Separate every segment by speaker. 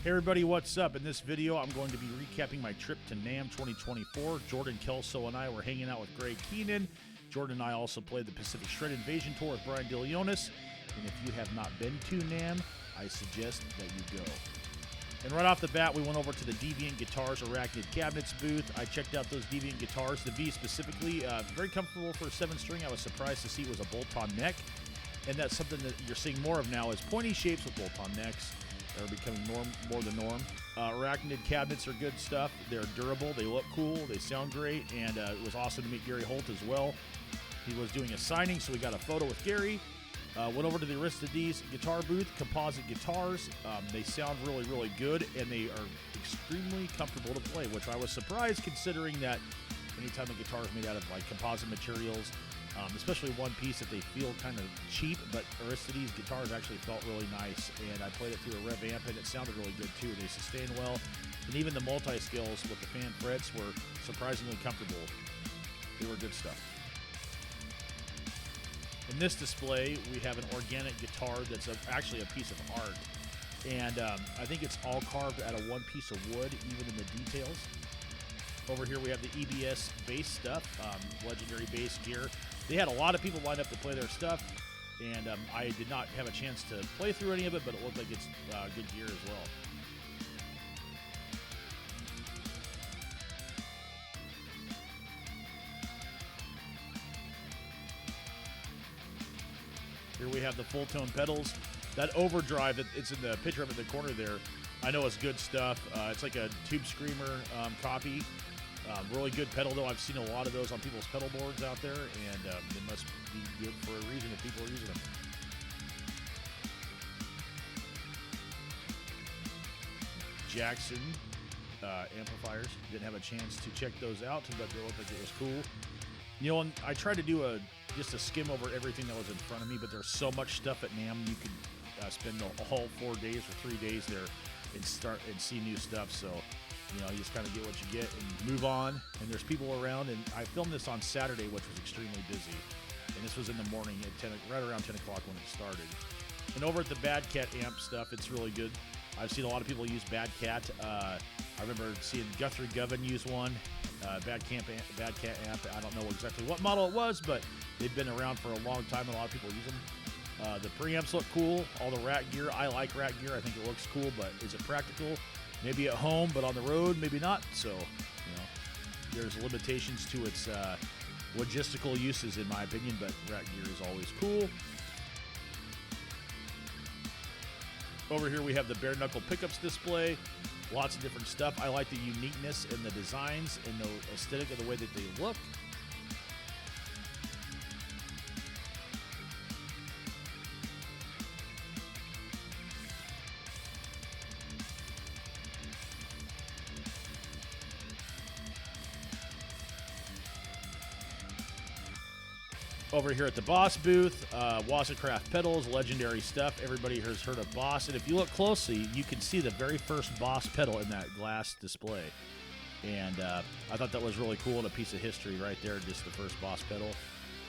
Speaker 1: Hey everybody, what's up? In this video, I'm going to be recapping my trip to NAMM 2024. Jordan Kelso and I were hanging out with Greg Keenan. Jordan and I also played the Pacific Shred Invasion Tour with Brian DeLeonis. And if you have not been to NAMM, I suggest that you go. And right off the bat, we went over to the Deviant Guitars Arachnid Cabinets booth. I checked out those Deviant guitars, the V specifically. Very comfortable for a 7-string. I was surprised to see it was a bolt-on neck. And that's something that you're seeing more of now is pointy shapes with bolt-on necks. Are becoming more the norm. Arachnid cabinets are good stuff. They're durable. They look cool. They sound great. And it was awesome to meet Gary Holt as well. He was doing a signing, so we got a photo with Gary. Went over to the Aristides guitar booth, composite guitars. They sound really, really good, and they are extremely comfortable to play, which I was surprised considering that anytime a guitar is made out of like composite materials, especially one piece that they feel kind of cheap, but Aristides guitars actually felt really nice, and I played it through a rev amp, and it sounded really good too. They sustain well, and even the multi-scales with the fan frets were surprisingly comfortable. They were good stuff. In this display, we have an organic guitar that's actually a piece of art, and I think it's all carved out of one piece of wood, even in the details. Over here we have the EBS bass stuff, legendary bass gear. They had a lot of people lined up to play their stuff, and I did not have a chance to play through any of it, but it looked like it's good gear as well. Here we have the full tone pedals. That overdrive, it's in the picture up in the corner there, I know it's good stuff. It's like a Tube Screamer copy. Really good pedal, though. I've seen a lot of those on people's pedal boards out there, and they must be good for a reason if people are using them. Jackson amplifiers. Didn't have a chance to check those out, but they looked like it was cool. You know, and I tried to do just a skim over everything that was in front of me, but there's so much stuff at NAMM. You could spend all 4 days or 3 days there and see new stuff. So, you know, you just kind of get what you get and move on. And there's people around. And I filmed this on Saturday, which was extremely busy. And this was in the morning at right around 10 o'clock when it started. And over at the Bad Cat amp stuff, it's really good. I've seen a lot of people use Bad Cat. I remember seeing Guthrie Govan use one. Bad Cat amp. I don't know exactly what model it was, but they've been around for a long time. And a lot of people use them. The preamps look cool. All the rack gear. I like rack gear. I think it looks cool, but is it practical? Maybe at home, but on the road, maybe not. So, you know, there's limitations to its logistical uses, in my opinion, but rack gear is always cool. Over here, we have the bare knuckle pickups display. Lots of different stuff. I like the uniqueness in the designs and the aesthetic of the way that they look. Over here at the Boss booth, Wassercraft pedals, legendary stuff. Everybody has heard of Boss, and if you look closely, you can see the very first Boss pedal in that glass display. And I thought that was really cool and a piece of history right there, just the first Boss pedal.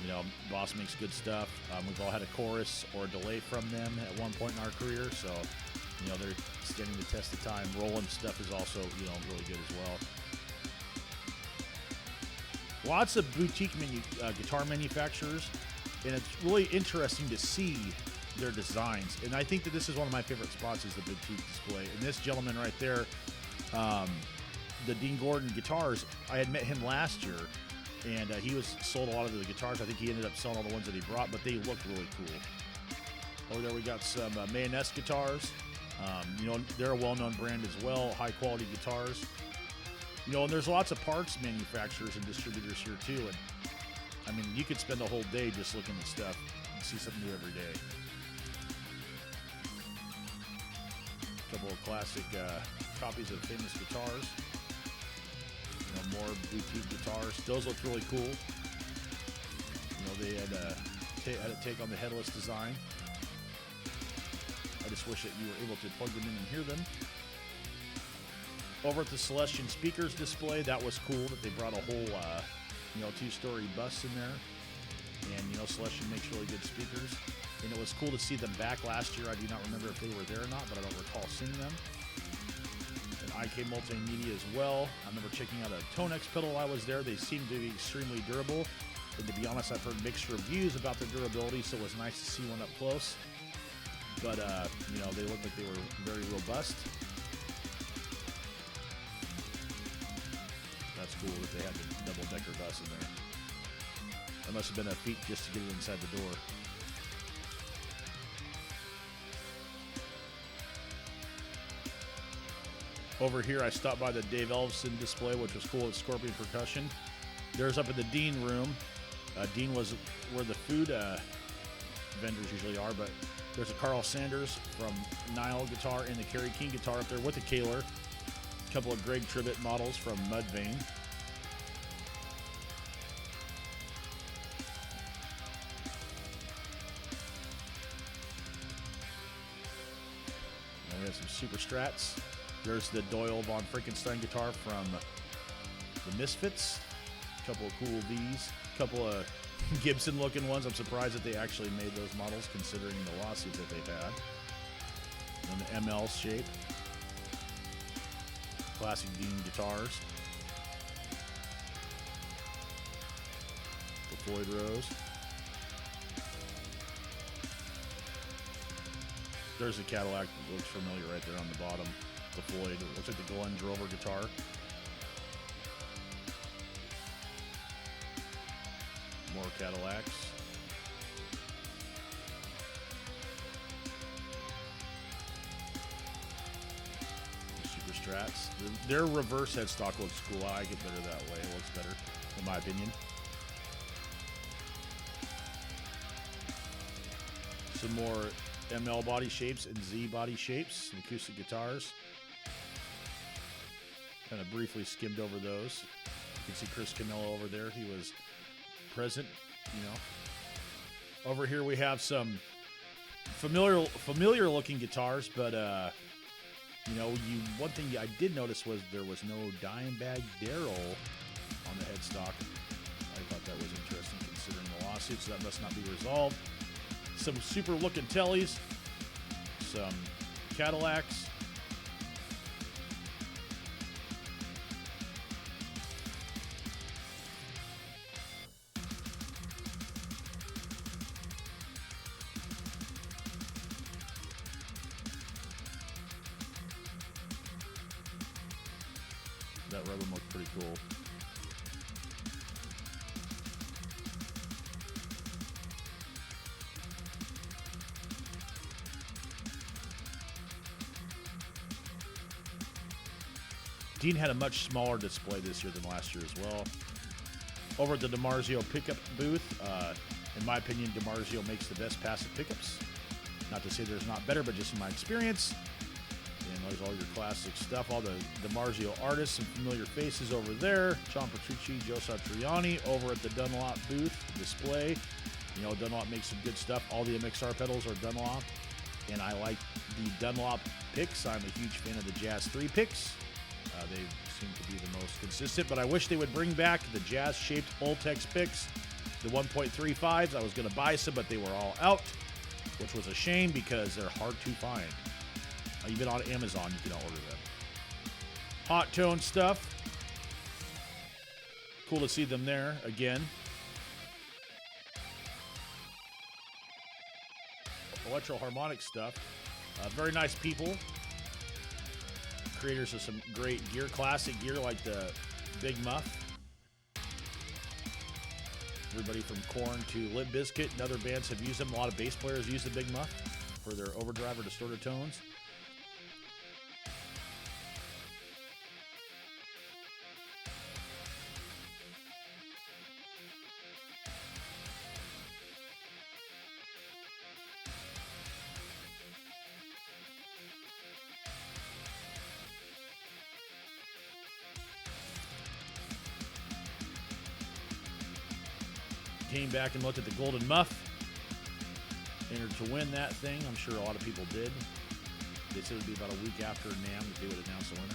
Speaker 1: You know, Boss makes good stuff. We've all had a chorus or a delay from them at one point in our career, so, you know, they're standing the test of time. Roland stuff is also, you know, really good as well. Lots of boutique guitar manufacturers, and it's really interesting to see their designs. And I think that this is one of my favorite spots is the boutique display. And this gentleman right there, the Dean Gordon Guitars, I had met him last year, and he sold a lot of the guitars. I think he ended up selling all the ones that he brought, but they look really cool. Over there we got some Mayonnaise guitars. You know, they're a well-known brand as well, high-quality guitars. You know, and there's lots of parts manufacturers and distributors here too, and I mean, you could spend a whole day just looking at stuff and see something new every day. A couple of classic copies of famous guitars. You know, more boutique guitars. Those look really cool. You know, they had a take on the headless design. I just wish that you were able to plug them in and hear them. Over at the Celestion speakers display, that was cool that they brought a whole, you know, 2-story bus in there. And, you know, Celestion makes really good speakers. And it was cool to see them back last year. I do not remember if they were there or not, but I don't recall seeing them. IK Multimedia as well. I remember checking out a Tonex pedal while I was there. They seem to be extremely durable. And to be honest, I've heard mixed reviews about their durability, so it was nice to see one up close. But, you know, they looked like they were very robust. That's cool that they had the double-decker bus in there. That must have been a feat just to get it inside the door. Over here, I stopped by the Dave Ellefson display, which was cool at Scorpion Percussion. There's up in the Dean room. Dean was where the food vendors usually are, but there's a Carl Sanders from Nile guitar and the Kerry King guitar up there with the Kaler. A couple of Greg Tribbett models from Mudvayne. And we have some Super Strats. There's the Doyle von Frankenstein guitar from the Misfits. A couple of cool V's. A couple of Gibson-looking ones. I'm surprised that they actually made those models considering the lawsuits that they've had. And the ML shape. Classic Dean guitars. The Floyd Rose. There's a Cadillac that looks familiar right there on the bottom. The Floyd. It looks like the Glenn Drover guitar. More Cadillacs. Super Strats. Their reverse headstock looks cool. I like it better that way. It looks better, in my opinion. Some more ML body shapes and Z body shapes. Some acoustic guitars. Kind of briefly skimmed over those. You can see Chris Camillo over there. He was present, you know. Over here we have some familiar looking guitars, but you know, one thing I did notice was there was no Dimebag Darrell on the headstock. I thought that was interesting considering the lawsuit, so that must not be resolved. Some super looking Tellys, some Cadillacs. That rubber looked pretty cool. Dean had a much smaller display this year than last year as well. Over at the DiMarzio pickup booth, in my opinion, DiMarzio makes the best passive pickups. Not to say there's not better, but just in my experience. And there's all your classic stuff, all the DiMarzio artists, some familiar faces over there. John Petrucci, Joe Satriani over at the Dunlop booth display. You know, Dunlop makes some good stuff. All the MXR pedals are Dunlop, and I like the Dunlop picks. I'm a huge fan of the Jazz 3 picks. They seem to be the most consistent, but I wish they would bring back the Jazz-shaped Ultex picks, the 1.35s. I was going to buy some, but they were all out, which was a shame because they're hard to find. Even on Amazon, you can order them. Hot tone stuff. Cool to see them there again. Electro-harmonic stuff. Very nice people. Creators of some great gear, classic gear like the Big Muff. Everybody from Korn to Limp Bizkit and other bands have used them. A lot of bass players use the Big Muff for their overdrive or distorted tones. Came back and looked at the Golden Muff. Entered to win that thing. I'm sure a lot of people did. They said it would be about a week after NAMM that they would announce the winner.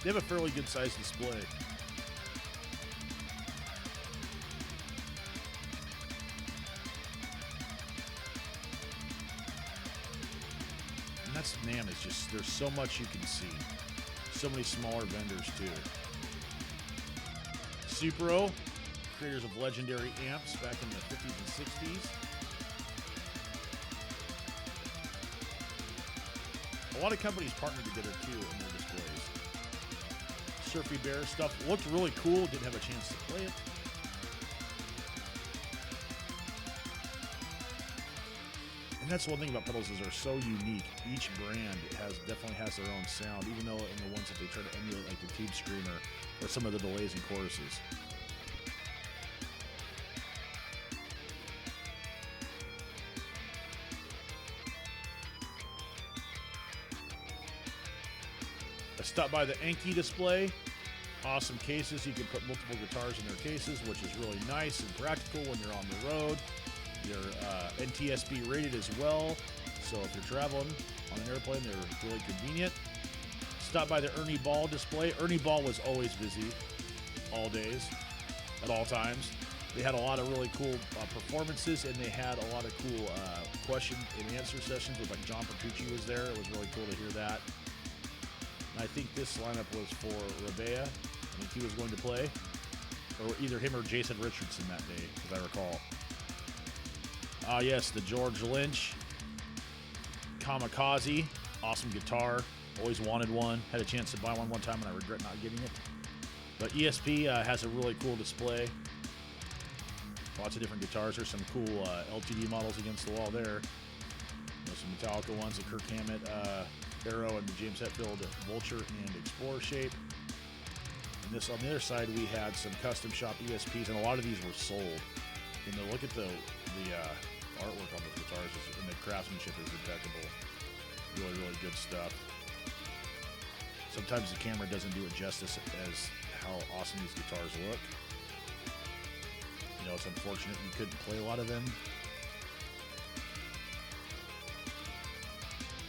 Speaker 1: They have a fairly good sized display. that's NAMM is just, there's so much you can see. So many smaller vendors too. Supro, creators of legendary amps back in the 50s and 60s. A lot of companies partnered together too in their displays. Surfy Bear stuff looked really cool. Didn't have a chance to play it. And that's one thing about pedals is they're so unique. Each brand definitely has their own sound, even though in the ones that they try to emulate, like the Tube Screamer or some of the delays and choruses. I stopped by the Enki display. Awesome cases. You can put multiple guitars in their cases, which is really nice and practical when you're on the road. They're NTSB rated as well, so if you're traveling on an airplane, they're really convenient. Stop by the Ernie Ball display. Ernie Ball was always busy, all days, at all times. They had a lot of really cool performances, and they had a lot of cool question and answer sessions with, like, John Petrucci was there. It was really cool to hear that. And I think this lineup was for Rabea. I think he was going to play, or either him or Jason Richardson that day, as I recall. Yes, the George Lynch Kamikaze, awesome guitar. Always wanted one. Had a chance to buy one time, and I regret not getting it. But ESP has a really cool display. Lots of different guitars. There's some cool LTD models against the wall there. There's some Metallica ones, the Kirk Hammett Arrow and the James Hetfield Vulture and Explorer shape. And this on the other side, we had some custom shop ESPs, and a lot of these were sold. And look at the artwork on those guitars, and the craftsmanship is impeccable. Really, really good stuff. Sometimes the camera doesn't do it justice as how awesome these guitars look. You know, it's unfortunate you couldn't play a lot of them.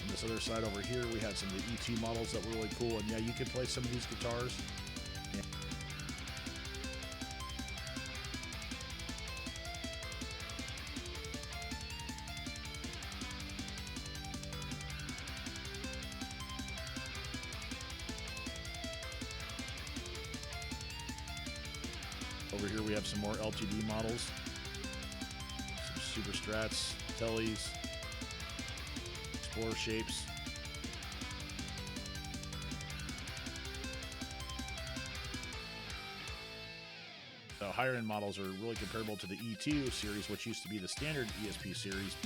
Speaker 1: On this other side over here, we had some of the E2 models that were really cool, and yeah, you could play some of these guitars. Yeah. Over here we have some more LTD models, some Super Strats, Tellies, Explorer shapes. The higher end models are really comparable to the E2 series, which used to be the standard ESP series.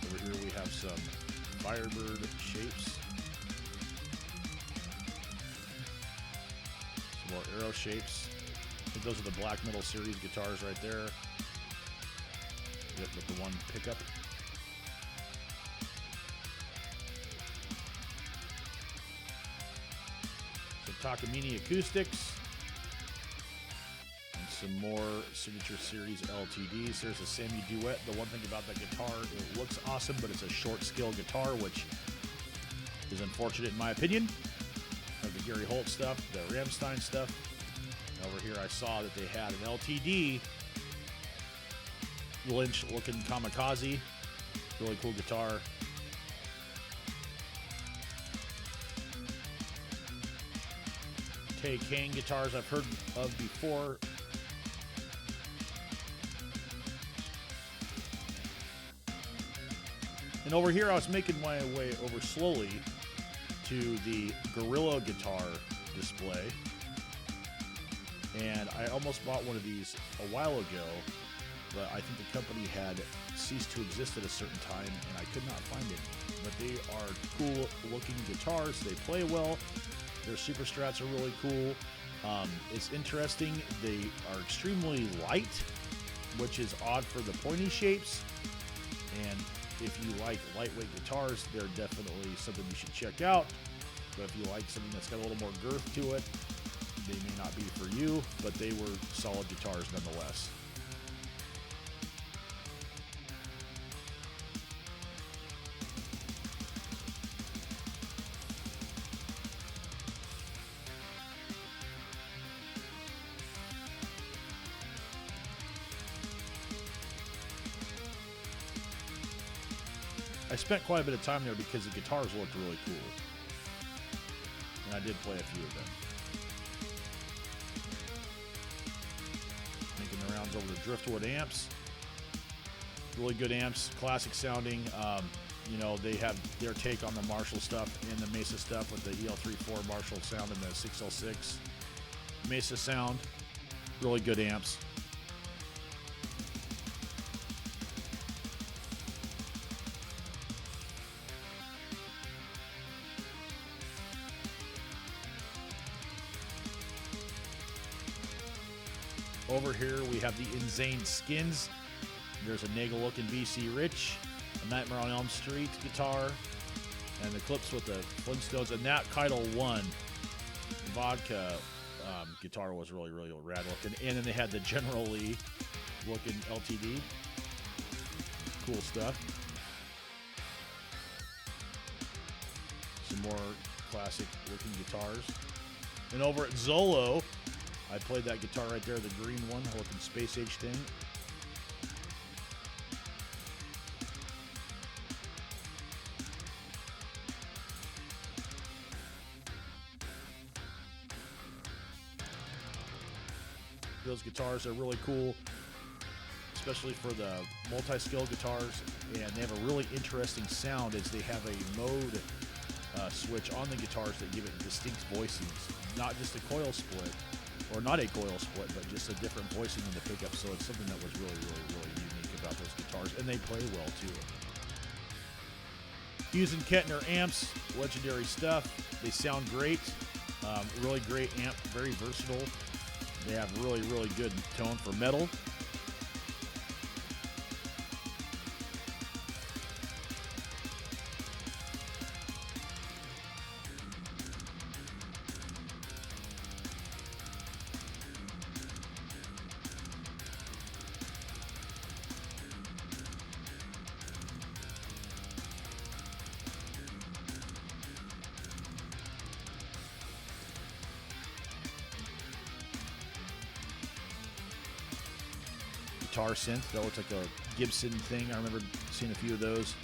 Speaker 1: Over here we have some Firebird shapes, some more Arrow shapes. I think those are the Black Metal series guitars right there. Yep, with the one pickup. Some Takamine acoustics. And some more Signature Series LTDs. There's a Sammy Duet. The one thing about that guitar, it looks awesome, but it's a short scale guitar, which is unfortunate in my opinion. Like the Gary Holt stuff, the Rammstein stuff. Over here I saw that they had an LTD Lynch looking Kamikaze. Really cool guitar. Tay Kane guitars I've heard of before. And over here I was making my way over slowly to the Gorilla guitar display. And I almost bought one of these a while ago, but I think the company had ceased to exist at a certain time, and I could not find it. But they are cool looking guitars. They play well. Their Super Strats are really cool. It's interesting. They are extremely light, which is odd for the pointy shapes. And if you like lightweight guitars, they're definitely something you should check out. But if you like something that's got a little more girth to it, they may not be for you, but they were solid guitars nonetheless. I spent quite a bit of time there because the guitars looked really cool. And I did play a few of them. Making the rounds over to Driftwood amps. Really good amps, classic sounding. You know, they have their take on the Marshall stuff and the Mesa stuff with the EL34 Marshall sound and the 6L6 Mesa sound. Really good amps. Over here we have the Insane Skins. There's a Nagel-looking VC Rich, a Nightmare on Elm Street guitar, and the clips with the Flintstones. And that Keitel 1 vodka guitar was really, really rad looking. And then they had the General Lee looking LTD. Cool stuff. Some more classic looking guitars. And over at Zolo, I played that guitar right there, the green one, looking space age thing. Those guitars are really cool, especially for the multi-scale guitars, and they have a really interesting sound as they have a mode switch on the guitars that give it distinct voicings, not just a coil split, or not a coil split, but just a different voicing in the pickup. So it's something that was really, really, really unique about those guitars, and they play well too. Using Kettner amps, legendary stuff. They sound great, really great amp, very versatile. They have really, really good tone for metal. Guitar synth that looks like a Gibson thing. I remember seeing a few of those.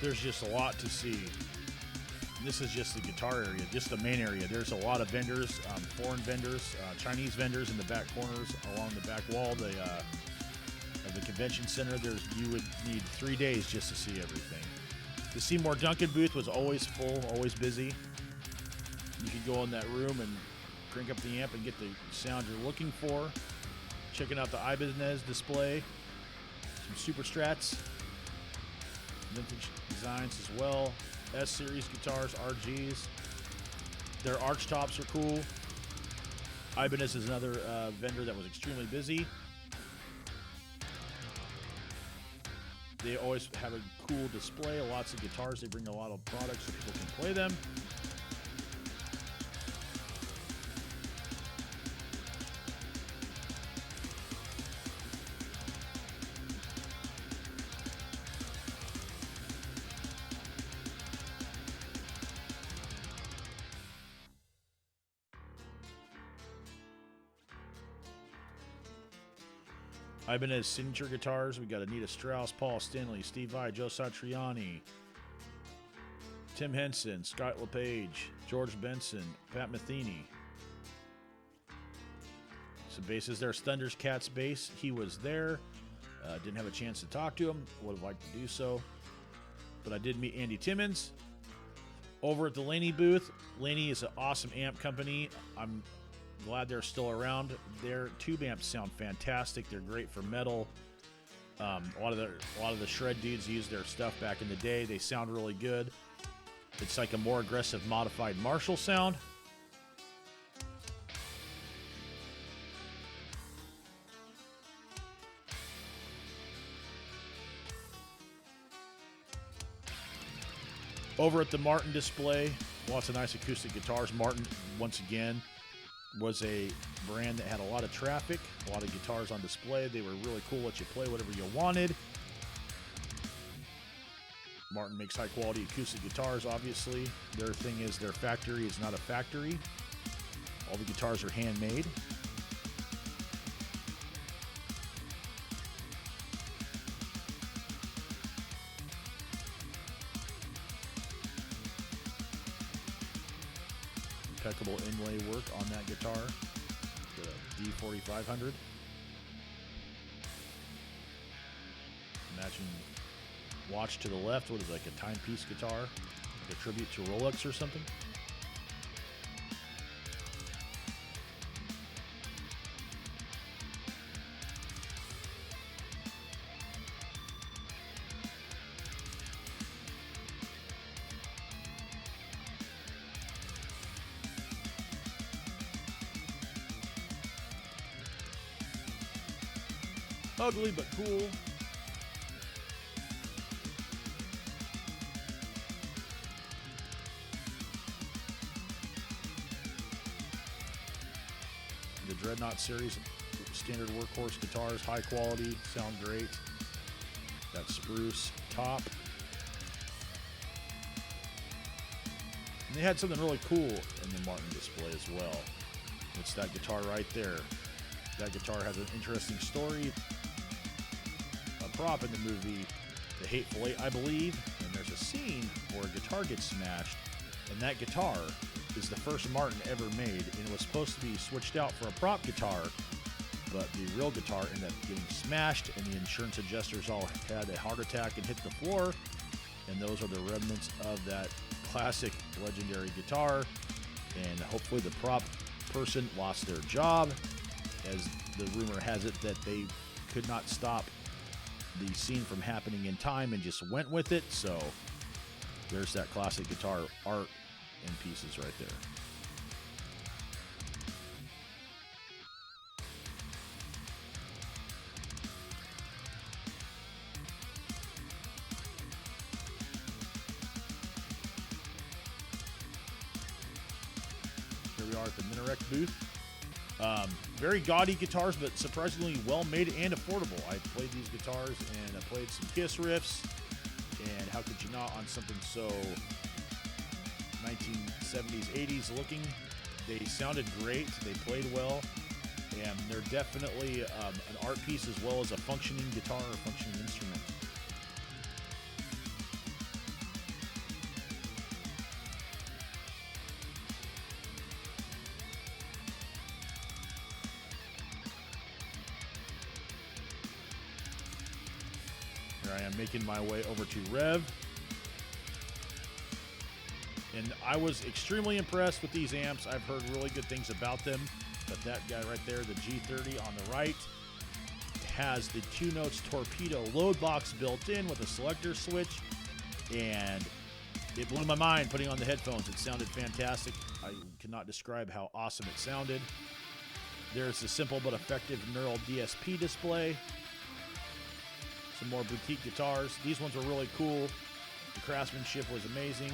Speaker 1: There's just a lot to see. This is just the guitar area, just the main area. There's a lot of vendors, foreign vendors, Chinese vendors in the back corners along the back wall of the convention center. You would need 3 days just to see everything. The Seymour Duncan booth was always full, always busy. You could go in that room and crank up the amp and get the sound you're looking for. Checking out the Ibanez display, some Super Strats, vintage designs as well. S-Series guitars, RGs. Their arch tops are cool. Ibanez is another vendor that was extremely busy. They always have a cool display, lots of guitars. They bring a lot of products so people can play them. Ibanez signature guitars. We got Anita Strauss, Paul Stanley, Steve Vai, Joe Satriani, Tim Henson, Scott LePage, George Benson, Pat Metheny. Some basses there. Thunder's Cat's bass. He was there. Didn't have a chance to talk to him. Would have liked to do so. But I did meet Andy Timmons over at the Laney booth. Laney is an awesome amp company. I'm glad they're still around. Their tube amps sound fantastic. They're great for metal. A lot of the shred dudes used their stuff back in the day. They sound really good. It's like a more aggressive modified Marshall sound. Over at the Martin display, lots of nice acoustic guitars. Martin, once again, was a brand that had a lot of traffic, a lot of guitars on display. They were really cool, let you play whatever you wanted. Martin makes high quality acoustic guitars, obviously. Their thing is their factory is not a factory. All the guitars are handmade. Impeccable inlay work on that guitar, the D4500. Matching watch to the left, what is it, like a timepiece guitar, like a tribute to Rolex or something. Ugly but cool. The Dreadnought series, standard workhorse guitars, high quality, sound great. That spruce top. And they had something really cool in the Martin display as well. It's that guitar right there. That guitar has an interesting story. A prop in the movie, The Hateful Eight, I believe, and there's a scene where a guitar gets smashed, and that guitar is the first Martin ever made, and it was supposed to be switched out for a prop guitar, but the real guitar ended up getting smashed, and the insurance adjusters all had a heart attack and hit the floor, and those are the remnants of that classic legendary guitar, and hopefully the prop person lost their job, as the rumor has it that they could not stop the scene from happening in time and just went with it. So there's that classic guitar art in pieces right there. Here we are at the Minaret booth. Very gaudy guitars, but surprisingly well made and affordable. I played these guitars and I played some Kiss riffs, and how could you not on something so 1970s, 80s looking? They sounded great, they played well, and they're definitely an art piece as well as a functioning guitar or functioning instrument. Here I am making my way over to Rev. And I was extremely impressed with these amps. I've heard really good things about them. But that guy right there, the G30 on the right, has the 2 Notes Torpedo load box built in with a selector switch. And it blew my mind putting on the headphones. It sounded fantastic. I cannot describe how awesome it sounded. There's the simple but effective Neural DSP display. Some more boutique guitars. These ones were really cool. The craftsmanship was amazing.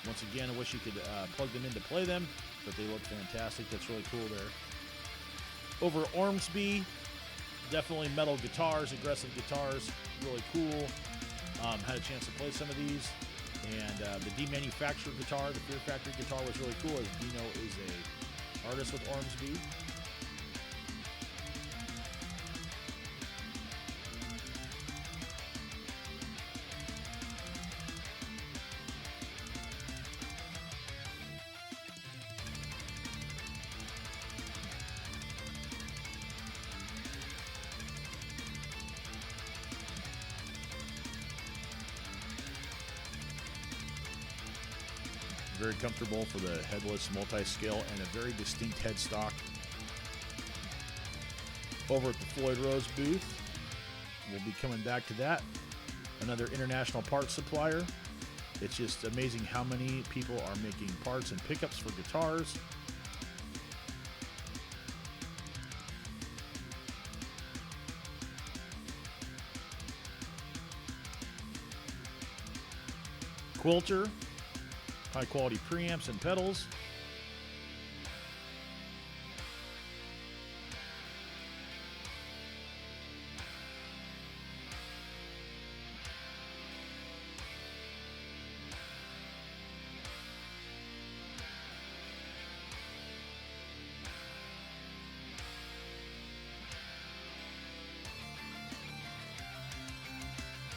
Speaker 1: Once again, I wish you could plug them in to play them, but they look fantastic. That's really cool there. Over at Ormsby, definitely metal guitars, aggressive guitars, really cool. Had a chance to play some of these. And the demanufactured guitar, the Fear Factory guitar, was really cool, as Dino is a artist with Ormsby. Very comfortable for the headless multi-scale and a very distinct headstock. Over at the Floyd Rose booth, we'll be coming back to that. Another international parts supplier. It's just amazing how many people are making parts and pickups for guitars. Quilter, high quality preamps and pedals.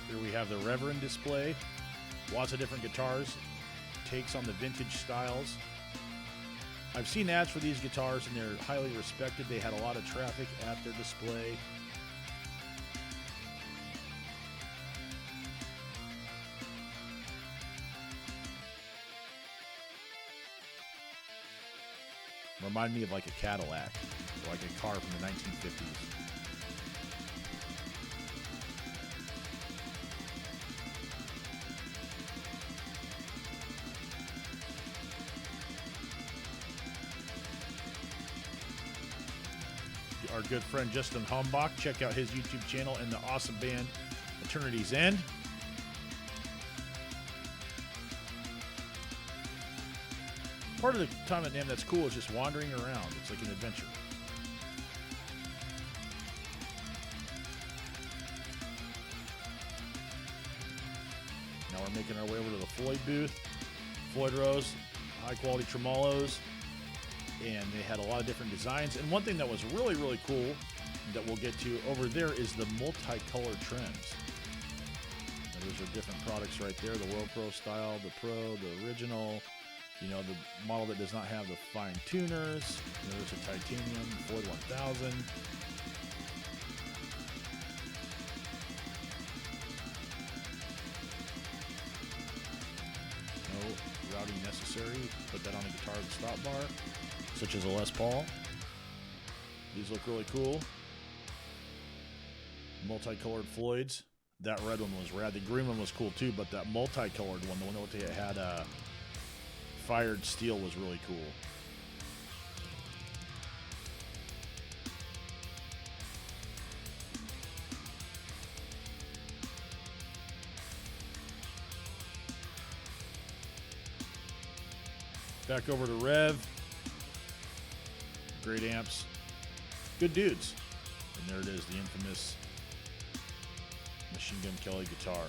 Speaker 1: Here we have the Reverend display. Lots of different guitars, takes on the vintage styles. I've seen ads for these guitars and they're highly respected. They had a lot of traffic at their display. Remind me of like a Cadillac, or like a car from the 1950s. Our good friend Justin Hombach. Check out his YouTube channel and the awesome band Eternity's End. Part of the time at NAMM that's cool is just wandering around. It's like an adventure. Now we're making our way over to the Floyd booth. Floyd Rose, high quality tremolos. And they had a lot of different designs. And one thing that was really, really cool that we'll get to over there is the multicolored trims. Now, those are different products right there. The World Pro style, the Pro, the original, you know, the model that does not have the fine tuners. You know, there's a titanium Floyd 1000. No routing necessary. Put that on a guitar with a stop bar, such as a Les Paul. These look really cool. Multicolored Floyds. That red one was rad. The green one was cool too, but that multicolored one, the one that had fired steel, was really cool. Back over to Rev. Great amps. Good dudes. And there it is, the infamous Machine Gun Kelly guitar.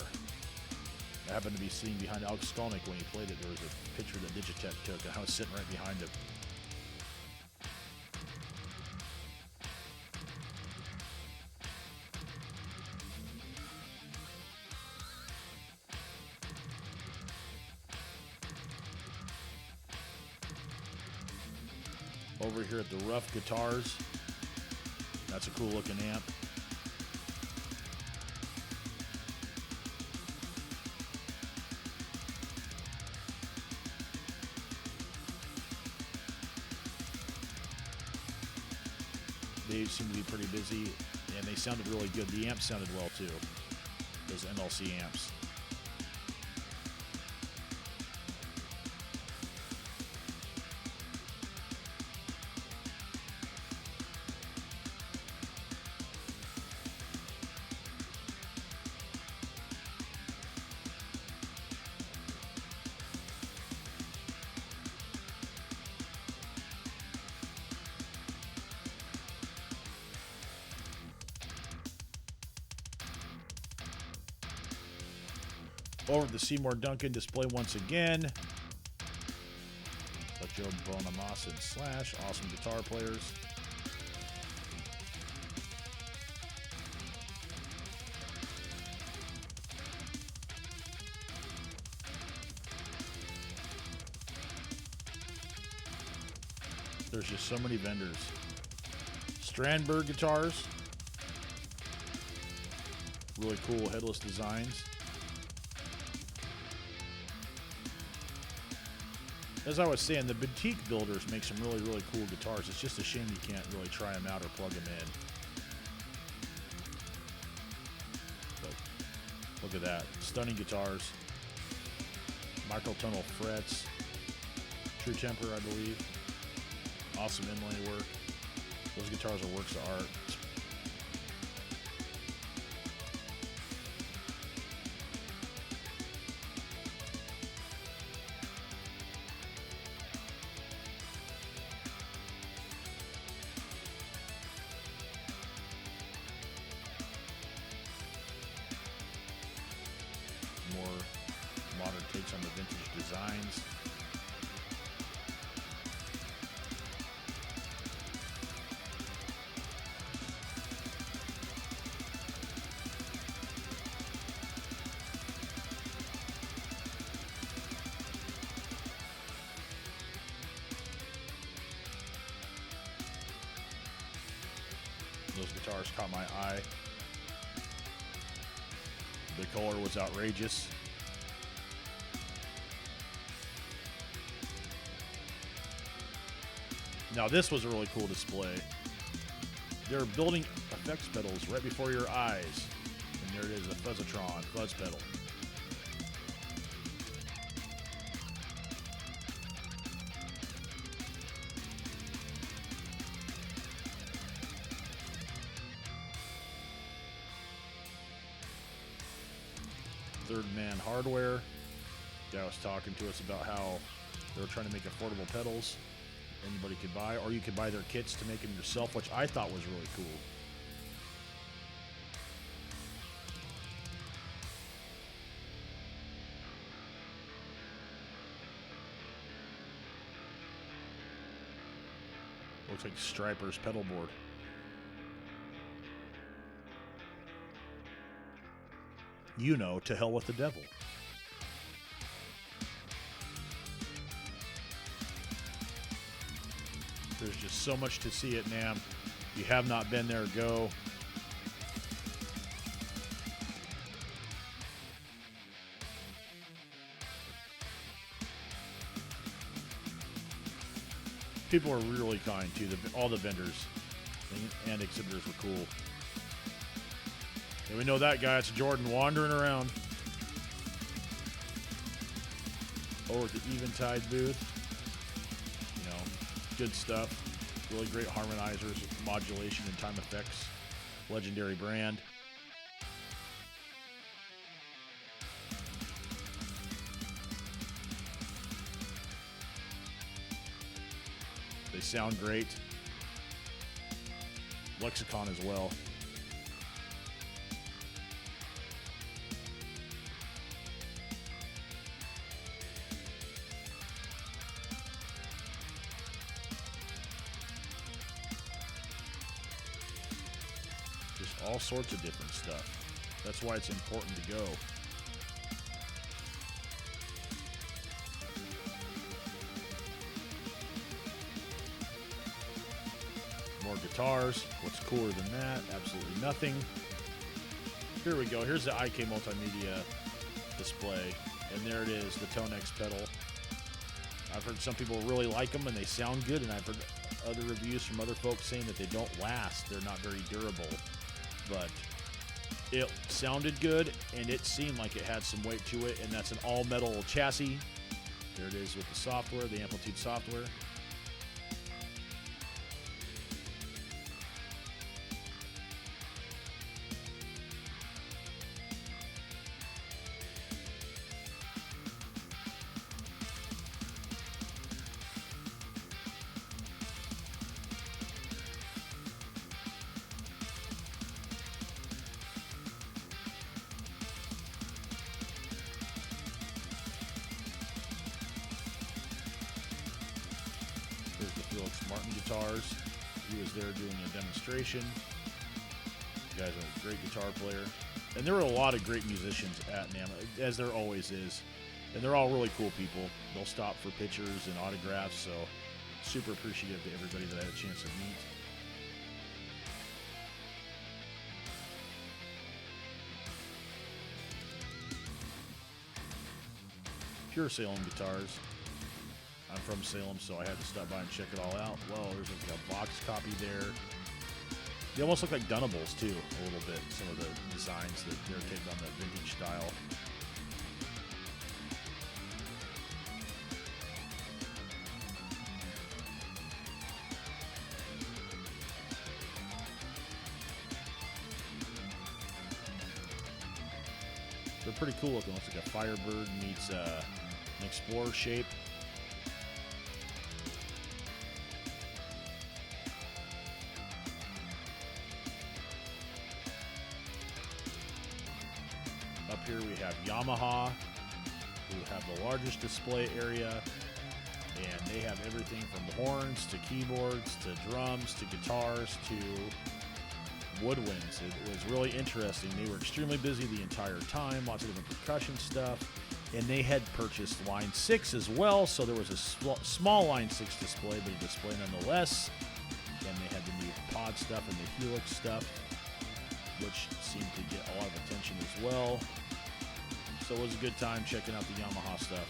Speaker 1: I happened to be sitting behind Alex Skolnick when he played it. There was a picture that Digitech took, and I was sitting right behind him. Over here at the Rough Guitars. That's a cool looking amp. They seem to be pretty busy, and they sounded really good. The amps sounded well too. Those MLC amps. Over the Seymour Duncan display once again. But Joe Bonamassa and Slash, awesome guitar players. There's just so many vendors. Strandberg guitars. Really cool headless designs. As I was saying, the boutique builders make some really, really cool guitars. It's just a shame you can't really try them out or plug them in. But look at that. Stunning guitars. Microtonal frets. True temper, I believe. Awesome inlay work. Those guitars are works of art. on the vintage designs. Those guitars caught my eye. The color was outrageous. Now this was a really cool display. They're building effects pedals right before your eyes. And there it is, a Fuzzatron fuzz pedal. Third Man Hardware. Guy was talking to us about how they were trying to make affordable pedals anybody could buy, or you could buy their kits to make them yourself, which I thought was really cool. Looks like Striper's pedal board. You know, to hell with the devil. There's just so much to see at NAMM. If you have not been there, go. People were really kind too. All the vendors and exhibitors were cool. And we know that guy. It's Jordan wandering around over at the Eventide booth. You know, good stuff. Really great harmonizers, modulation, and time effects. Legendary brand. They sound great. Lexicon as well. Just all sorts of different stuff. That's why it's important to go. More guitars. What's cooler than that? Absolutely nothing. Here we go. Here's the IK Multimedia display. And there it is, the Tonex pedal. I've heard some people really like them and they sound good, and I've heard other reviews from other folks saying that they don't last. They're not very durable. But it sounded good, and it seemed like it had some weight to it, and that's an all-metal chassis. There it is with the software, the Amplitude software. There's the Felix Martin guitars. He was there doing a demonstration. The guy's a great guitar player. And there were a lot of great musicians at NAMM, as there always is. And they're all really cool people. They'll stop for pictures and autographs, so super appreciative to everybody that I had a chance to meet. Pure Salem guitars. I'm from Salem, so I had to stop by and check it all out. Whoa, there's like a box copy there. They almost look like Dunables too, a little bit. Some of the designs that they're taking on that vintage style. They're pretty cool looking. Looks like a Firebird meets an Explorer shape. Up here we have Yamaha who have the largest display area, and they have everything from horns to keyboards to drums to guitars to woodwinds. It was really interesting. They were extremely busy the entire time, lots of different percussion stuff, and they had purchased line 6 as well, so there was a small line 6 display, but a display nonetheless. And they had the new pod stuff and the Helix stuff, which seemed to get a lot of attention as well. So it was a good time checking out the Yamaha stuff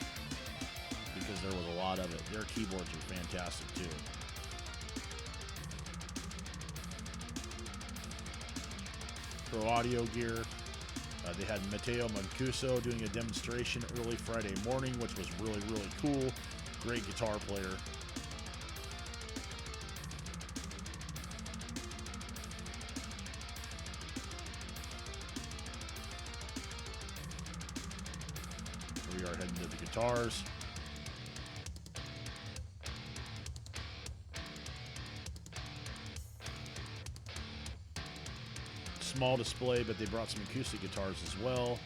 Speaker 1: because there was a lot of it. Their keyboards are fantastic too. Pro audio gear. They had Matteo Mancuso doing a demonstration early Friday morning, which was really, really cool. Great guitar player. We are heading to the guitars. Small display, but they brought some acoustic guitars as well.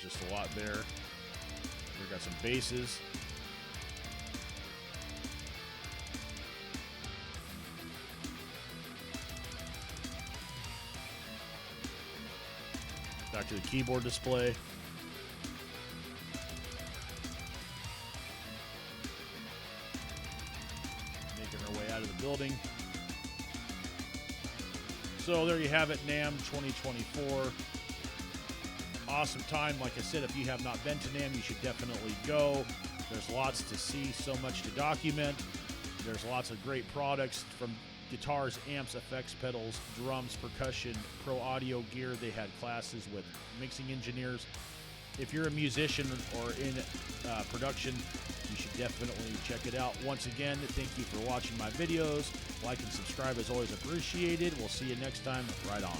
Speaker 1: Just a lot there. We got some basses. Back to the keyboard display. Making our way out of the building. So there you have it, NAMM 2024. Awesome time. Like I said, if you have not been to NAMM, you should definitely go. There's lots to see, so much to document. There's lots of great products from guitars, amps, effects, pedals, drums, percussion, pro audio gear. They had classes with mixing engineers. If you're a musician or in production, you should definitely check it out. Once again, thank you for watching my videos. Like and subscribe is always appreciated. We'll see you next time. Right on.